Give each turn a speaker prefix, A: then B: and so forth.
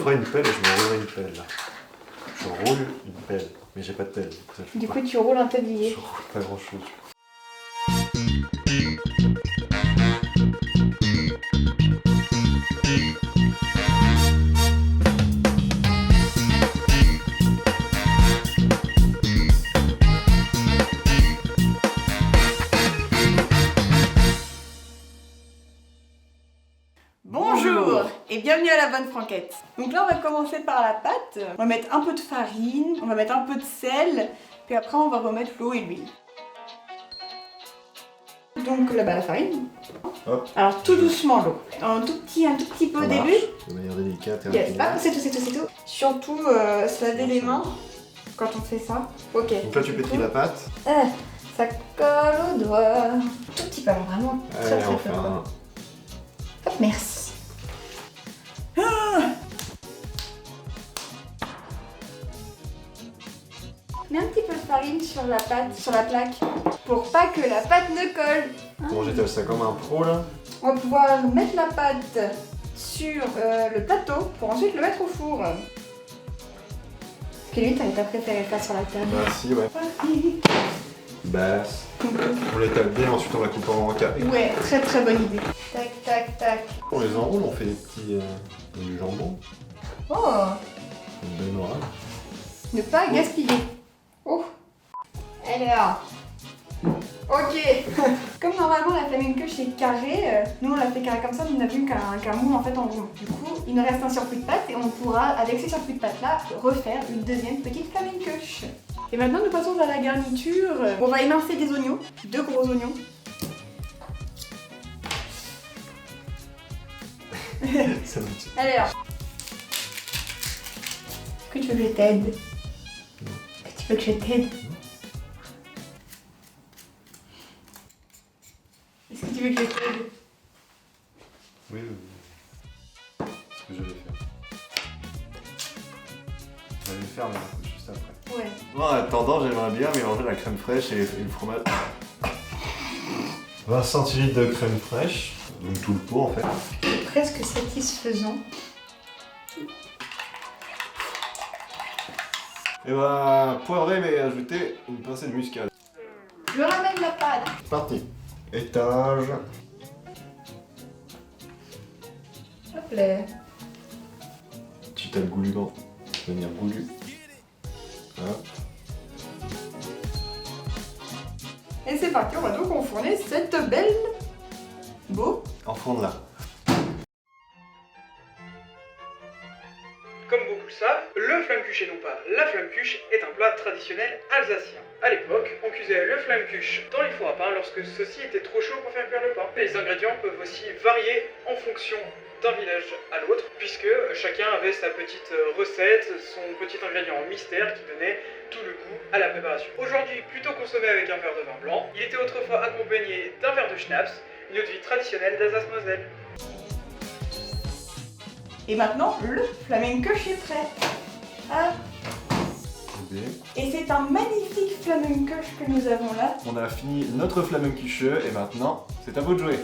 A: feras une pelle et je me roulerai une pelle là. Je roule une pelle, mais j'ai pas de pelle.
B: Du coup, tu roules un tablier.
A: Je roule pas grand chose.
B: Bonjour et bienvenue à la bonne franquette. Donc là on va commencer par la pâte, on va mettre un peu de farine, on va mettre un peu de sel, puis après on va remettre l'eau et l'huile. Donc là la farine.
A: Hop.
B: Alors tout doucement l'eau, un tout petit peu au début.
A: De manière délicate et
B: Yes, bah, c'est tout. Surtout se laver les mains quand on fait ça. Ok.
A: Donc là tu pétris la pâte.
B: Ça colle aux doigts. Tout petit peu, vraiment très
A: Allez,
B: très
A: enfin.
B: peu. Hop, merci. Mets un petit peu de farine sur la pâte, sur la plaque, pour pas que la pâte ne colle.
A: Bon, j'étale ça comme un pro là.
B: On va pouvoir mettre la pâte sur le plateau pour ensuite le mettre au four. Parce que lui, t'as préféré faire sur la table.
A: Bah si, ouais. Basse. On l'étale bien, ensuite on la coupe en carré.
B: Ouais, très très bonne idée. Tac, tac, tac.
A: On les enroule, on fait des petits... du jambon.
B: Oh,
A: Une belle orale.
B: ne pas gaspiller. Oh. Alors. Ok. Comme normalement la flamenco est carrée, nous on l'a fait carré comme ça, on a vu qu'un moule en fait en rond. Du coup, il nous reste un surplus de pâte et on pourra, avec ces surplus de pâte là, refaire une deuxième petite flamenco. Et maintenant nous passons à la garniture. On va émincer des oignons, 2 gros oignons.
A: Ça me tue.
B: Alors. Est-ce que tu veux que je t'aide?
A: Non.
B: Est-ce que tu veux que je t'aide? Est-ce que tu veux que je t'aide?
A: Oui. C'est ce que je vais faire. Je vais le faire mais juste après.
B: Ouais.
A: Bon, en attendant, j'aimerais bien mélanger la crème fraîche et le fromage. 20 centilitres de crème fraîche, donc tout le pot en fait.
B: C'est presque satisfaisant.
A: Et bah, poivrer mais ajouter une pincée de muscade.
B: Je ramène la pâte.
A: Parti. Étage.
B: Hop là.
A: Tu t'as le gouligan. De manière goulue. Hop.
B: Et c'est parti, on va donc enfourner cette belle beau.
A: Enfourne là.
C: Comme beaucoup le savent, le flammekuche et non pas la flammekuche est un plat traditionnel alsacien. À l'époque, on cuisait le flammekuche dans les fours à pain lorsque ceux-ci étaient trop chauds pour faire cuire le pain. Les ingrédients peuvent aussi varier en fonction d'un village à l'autre, puisque chacun avait sa petite recette, son petit ingrédient mystère qui donnait tout le goût à la préparation. Aujourd'hui, plutôt consommé avec un verre de vin blanc, il était autrefois accompagné d'un verre de schnapps, une eau de vie traditionnelle d'Alsace-Moselle.
B: Et maintenant, le flamenco est prêt. Ah. Et c'est un magnifique flamenco que nous avons là.
A: On a fini notre flammekuche et maintenant, c'est à vous de jouer.